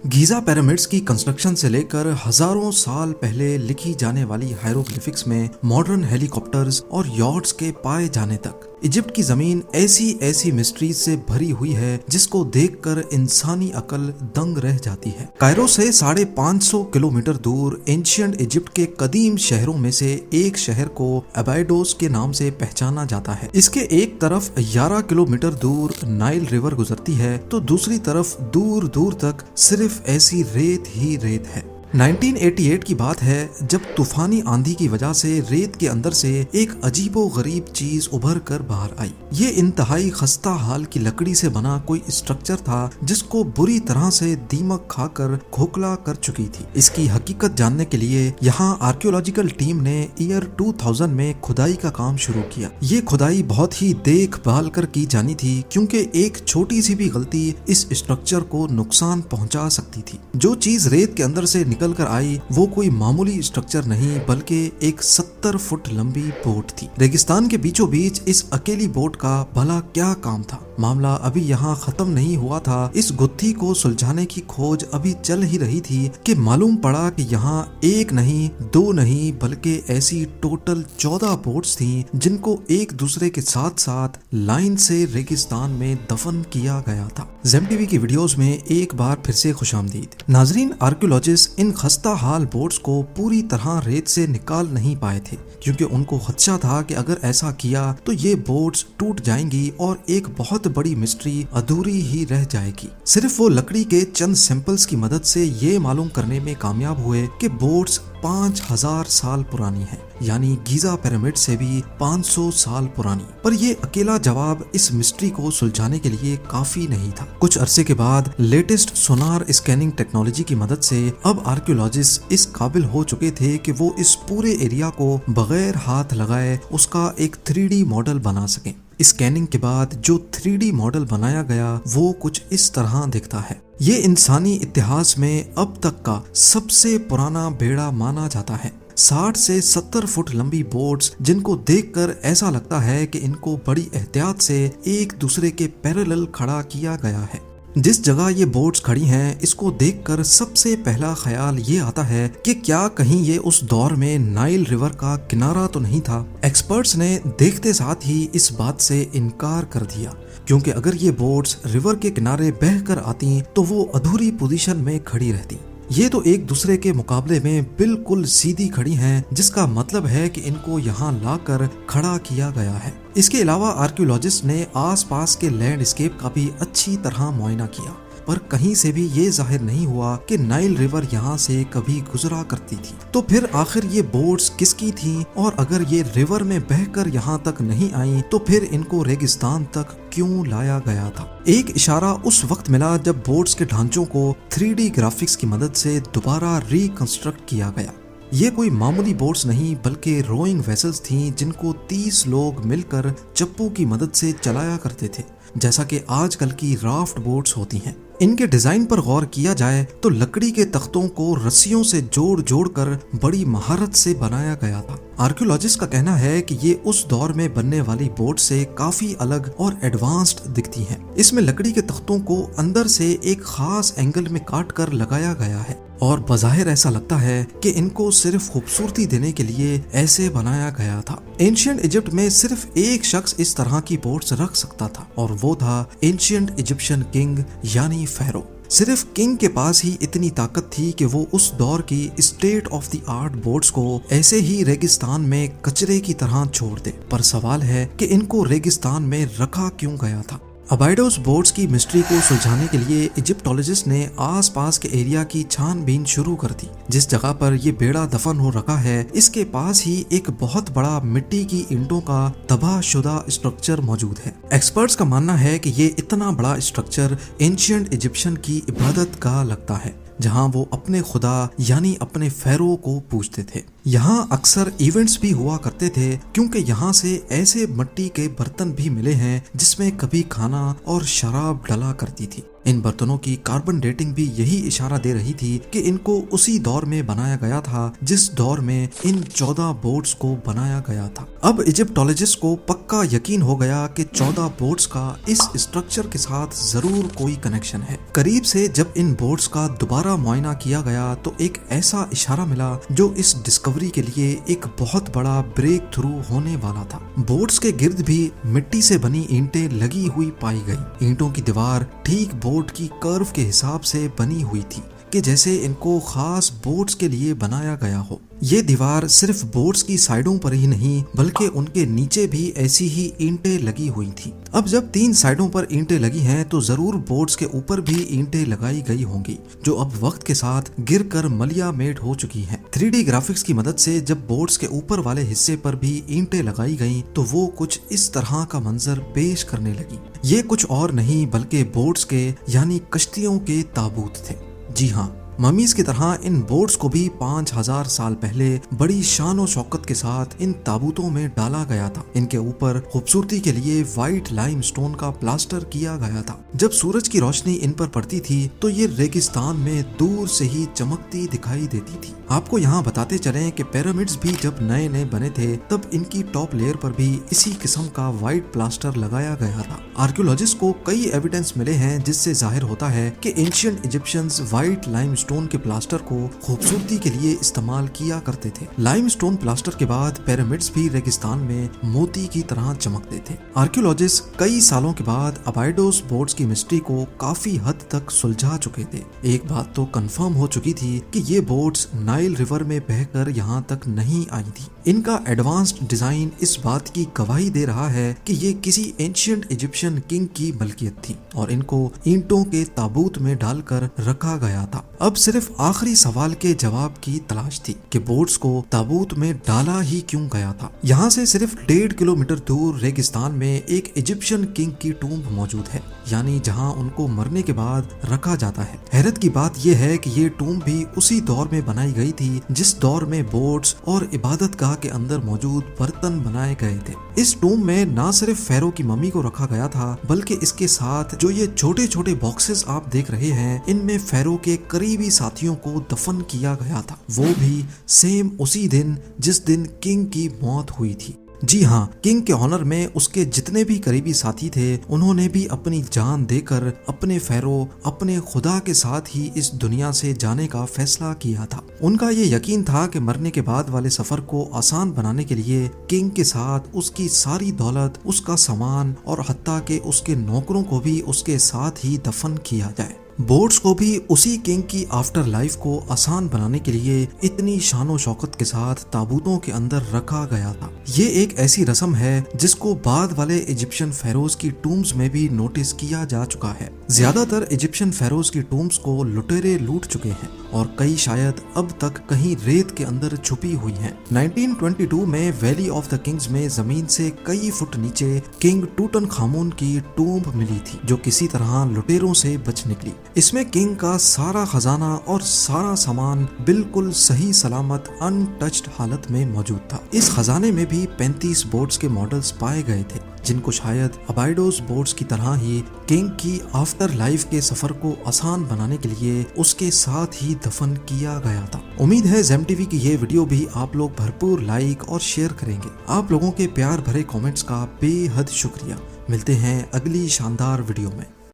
Giza pyramids की construction से लेकर हजारों साल पहले लिखी जाने वाली हायरोग्लिफिक्स में मॉडर्न हेलीकॉप्टर्स और यॉट्स के पाए जाने तक इजिप्ट की जमीन ऐसी ऐसी मिस्ट्रीज से भरी हुई है जिसको देखकर इंसानी अकल दंग रह जाती है। कायरो से 550 किलोमीटर दूर एंशिएंट इजिप्ट के कदीम शहरों में से एक शहर को अबाइडोस के नाम से पहचाना जाता है। इसके एक तरफ 11 किलोमीटर दूर नाइल रिवर गुजरती है तो दूसरी तरफ दूर दूर तक सिर्फ ऐसी रेत ही रेत है। 1988 की बात है जब तूफानी आंधी की वजह से रेत के अंदर से एक अजीबो गरीब चीज उभर कर बाहर आई। ये इंतहाई खस्ता हाल की लकड़ी से बना कोई स्ट्रक्चर था जिसको बुरी तरह से दीमक खाकर खोखला कर चुकी थी। इसकी हकीकत जानने के लिए यहाँ आर्कियोलॉजिकल टीम ने ईयर 2000 में खुदाई का काम शुरू किया। ये खुदाई बहुत ही देखभाल कर की जानी थी क्योंकि एक छोटी सी भी गलती इस स्ट्रक्चर को नुकसान पहुंचा सकती थी। जो चीज रेत के अंदर से निकल कर आई वो कोई मामूली स्ट्रक्चर नहीं बल्कि एक 70 फुट लंबी बोट थी। रेगिस्तान के बीचों बीच इस अकेली बोट का भला क्या काम था? मामला अभी यहाँ खत्म नहीं हुआ था। इस गुत्थी को सुलझाने की खोज अभी चल ही रही थी कि मालूम पड़ा कि यहाँ एक नहीं दो नहीं बल्कि ऐसी टोटल 14 बोट्स थी जिनको एक दूसरे के साथ साथ लाइन से रेगिस्तान में दफन किया गया था। ज़ेम टीवी की वीडियोस में एक बार फिर से खुशामदीद। नाजरीन, आर्कियोलॉजिस्ट इन खस्ता हाल बोट्स को पूरी तरह रेत से निकाल नहीं पाए थे क्योंकि उनको खदशा था कि अगर ऐसा किया तो ये बोट्स टूट जाएंगी और एक बहुत बड़ी मिस्ट्री अधूरी ही रह जाएगी। सिर्फ वो लकड़ी के चंद सैंपल्स की मदद से ये मालूम करने में कामयाब हुए कि बोट्स 5000 साल पुरानी है, यानी गीज़ा पिरामिड से भी 500 साल पुरानी। पर ये अकेला जवाब इस मिस्ट्री को सुलझाने के लिए काफी नहीं था। कुछ अरसे के बाद लेटेस्ट सोनार स्कैनिंग टेक्नोलॉजी की मदद से अब आर्कियोलॉजिस्ट इस काबिल हो चुके थे कि वो इस पूरे एरिया को बगैर हाथ लगाए उसका एक 3D मॉडल बना सकें। स्कैनिंग के बाद जो 3D मॉडल बनाया गया वो कुछ इस तरह दिखता है। ये इंसानी इतिहास में अब तक का सबसे पुराना बेड़ा माना जाता है। 60 से 70 फुट लंबी बोट्स जिनको देखकर ऐसा लगता है कि इनको बड़ी एहतियात से एक दूसरे के पैरेलल खड़ा किया गया है। जिस जगह ये बोट्स खड़ी हैं इसको देखकर सबसे पहला ख्याल ये आता है कि क्या कहीं ये उस दौर में नाइल रिवर का किनारा तो नहीं था। एक्सपर्ट्स ने देखते साथ ही इस बात से इनकार कर दिया क्योंकि अगर ये बोट्स रिवर के किनारे बहकर आती तो वो अधूरी पोजीशन में खड़ी रहती। ये तो एक दूसरे के मुकाबले में बिल्कुल सीधी खड़ी हैं, जिसका मतलब है कि इनको यहाँ लाकर खड़ा किया गया है। इसके अलावा आर्कियोलॉजिस्ट ने आसपास के लैंडस्केप का भी अच्छी तरह मुआयना किया पर कहीं से भी ये जाहिर नहीं हुआ कि नाइल रिवर यहाँ से कभी गुजरा करती थी। तो फिर आखिर ये बोट्स किसकी थीं? और अगर ये रिवर में बहकर यहाँ तक नहीं आई तो फिर इनको रेगिस्तान तक क्यों लाया गया था? एक इशारा उस वक्त मिला जब बोट्स के ढांचों को 3D ग्राफिक्स की मदद से दोबारा रिकंस्ट्रक्ट किया गया। ये कोई मामूली बोट्स नहीं बल्कि रोइंग वेसल्स थीं जिनको 30 लोग मिलकर चप्पू की मदद से चलाया करते थे, जैसा कि आजकल की राफ्ट बोट्स होती हैं। इनके डिजाइन पर गौर किया जाए तो लकड़ी के तख्तों को रस्सियों से जोड़ जोड़ कर बड़ी महारत से बनाया गया था। आर्कियोलॉजिस्ट का कहना है कि ये उस दौर में बनने वाली बोट से काफी अलग और एडवांस्ड दिखती हैं। इसमें लकड़ी के तख्तों को अंदर से एक खास एंगल में काट कर लगाया गया है और बज़ाहिर ऐसा लगता है कि इनको सिर्फ खूबसूरती देने के लिए ऐसे बनाया गया था। एंशिएंट इजिप्ट में सिर्फ एक शख्स इस तरह की बोट्स रख सकता था और वो था एंशिएंट इजिप्शियन किंग यानी फेरो। सिर्फ किंग के पास ही इतनी ताकत थी कि वो उस दौर की state of the art boats को ऐसे ही रेगिस्तान में कचरे की तरह छोड़ दे। पर सवाल है कि इनको रेगिस्तान में रखा क्यों गया था? अबाइडोस बोट्स की मिस्ट्री को सुलझाने के लिए इजिप्टोलॉजिस्ट ने आसपास के एरिया की छानबीन शुरू कर दी। जिस जगह पर ये बेड़ा दफन हो रखा है इसके पास ही एक बहुत बड़ा मिट्टी की ईंटों का तबाहशुदा स्ट्रक्चर मौजूद है। एक्सपर्ट्स का मानना है कि ये इतना बड़ा स्ट्रक्चर एंशिएंट इजिप्शियन की इबादत गाह लगता है जहां वो अपने खुदा यानी अपने फेरो को पूजते थे। यहाँ अक्सर इवेंट्स भी हुआ करते थे क्योंकि यहाँ से ऐसे मिट्टी के बर्तन भी मिले हैं जिसमें कभी खाना और शराब डला करती थी। इन बर्तनों की कार्बन डेटिंग भी यही इशारा दे रही थी कि इनको उसी दौर में बनाया गया था जिस दौर में इन 14 बोट्स को बनाया गया था। अब इजिप्टोलॉजिस्ट को पक्का यकीन हो गया कि 14 बोट्स का इस स्ट्रक्चर के साथ जरूर कोई कनेक्शन है। करीब से जब इन बोट्स का दोबारा मुआयना किया गया तो एक ऐसा इशारा मिला जो इस डिस्कवरी के लिए एक बहुत बड़ा ब्रेक थ्रू होने वाला था। बोट्स के गिर्द भी मिट्टी से बनी ईंटें लगी हुई पाई गई। ईंटों की दीवार ठीक बोट की कर्व के हिसाब से बनी हुई थी कि जैसे इनको खास बोट्स के लिए बनाया गया हो। ये दीवार सिर्फ बोट्स की साइडों पर ही नहीं बल्कि उनके नीचे भी ऐसी ही ईंटें लगी हुई थी। अब जब 3 साइडों पर ईंटें लगी हैं तो जरूर बोट्स के ऊपर भी ईंटें लगाई गई होंगी जो अब वक्त के साथ गिरकर मलिया मेट हो चुकी हैं। 3D ग्राफिक्स की मदद से जब बोट्स के ऊपर वाले हिस्से पर भी ईंटें लगाई गईं तो वो कुछ इस तरह का मंजर पेश करने लगी। ये कुछ और नहीं बल्कि बोट्स के यानी कश्तियों के ताबूत थे। जी हाँ, ममीज की तरह इन बोट्स को भी 5000 साल पहले बड़ी शान और शौकत के साथ इन ताबूतों में डाला गया था। इनके ऊपर खूबसूरती के लिए व्हाइट लाइम स्टोन का प्लास्टर किया गया था। जब सूरज की रोशनी इन पर पड़ती थी तो ये रेगिस्तान में दूर से ही चमकती दिखाई देती थी। आपको यहाँ बताते चलें कि पिरामिड्स भी जब नए नए बने थे तब इनकी टॉप लेयर पर भी इसी किस्म का व्हाइट प्लास्टर लगाया गया था। आर्कियोलॉजिस्ट को कई एविडेंस मिले हैं जिससे जाहिर होता है कि ancient Egyptians white lime stone के प्लास्टर को खूबसूरती के लिए इस्तेमाल किया करते थे। लाइम स्टोन प्लास्टर के बाद पिरामिड्स भी रेगिस्तान में मोती की तरह चमकते थे। आर्कियोलॉजिस्ट कई सालों के बाद अबाइडोस बोट्स की मिस्ट्री को काफी हद तक सुलझा चुके थे। एक बात तो कंफर्म हो चुकी थी कि ये बोट्स नाइल रिवर में बहकर यहाँ तक नहीं आई थी। इनका एडवांस्ड डिजाइन इस बात की गवाही दे रहा है कि ये किसी एंशिएंट इजिप्शियन किंग की मलकियत थी और इनको ईंटों के ताबूत में डालकर रखा गया था। अब सिर्फ आखिरी सवाल के जवाब की तलाश थी कि बोट्स को ताबूत में डाला ही क्यों गया था। यहाँ से सिर्फ 1.5 किलोमीटर दूर रेगिस्तान में एक इजिप्शियन किंग की टूम्ब मौजूद है, यानी जहाँ उनको मरने के बाद रखा जाता है। हैरत की बात यह है कि ये टूम्ब भी उसी दौर में बनाई गई थी जिस दौर में बोट्स और इबादतगाह के अंदर मौजूद बर्तन बनाए गए थे। इस टूम्ब में न सिर्फ फेरो की मम्मी को रखा गया था बल्कि इसके साथ जो ये छोटे छोटे बॉक्सेस आप देख रहे हैं इनमें फेरो के करीबी साथियों को दफन किया गया था, वो भी सेम उसी दिन जिस दिन किंग की मौत हुई थी। जी हाँ, किंग के ऑनर में उसके जितने भी करीबी साथी थे उन्होंने भी अपनी जान देकर अपने फेरो अपने खुदा के साथ ही इस दुनिया से जाने का फैसला किया था। उनका ये यकीन था कि मरने के बाद वाले सफर को आसान बनाने के लिए किंग के साथ उसकी सारी दौलत, उसका सामान और हत्ता के उसके नौकरों को भी उसके साथ ही दफन किया जाए। बोट्स को भी उसी किंग की आफ्टर लाइफ को आसान बनाने के लिए इतनी शानो शौकत के साथ ताबूतों के अंदर रखा गया था। ये एक ऐसी रस्म है जिसको बाद वाले इजिप्शियन फेरोज की टूम्स में भी नोटिस किया जा चुका है। ज्यादातर इजिप्शियन फेरोज की टूम्स को लुटेरे लूट चुके हैं और कई शायद अब तक कहीं रेत के अंदर छुपी हुई हैं। 1922 में वैली ऑफ द किंग्स में जमीन से कई फुट नीचे किंग टूटनखामुन की टूम्ब मिली थी जो किसी तरह लुटेरों से बच निकली। इसमें किंग का सारा खजाना और सारा सामान बिल्कुल सही सलामत अनटच्ड हालत में मौजूद था। इस खजाने में भी 35 बोट्स के मॉडल्स पाए गए थे जिनको शायद अबाइडोस बोट्स की तरह ही किंग की आफ्टर लाइफ के सफर को आसान बनाने के लिए उसके साथ ही दफन किया गया था। उम्मीद है ज़ेम टीवी की ये वीडियो भी आप लोग भरपूर लाइक और शेयर करेंगे। आप लोगों के प्यार भरे कमेंट्स का बेहद शुक्रिया। मिलते हैं अगली शानदार वीडियो में।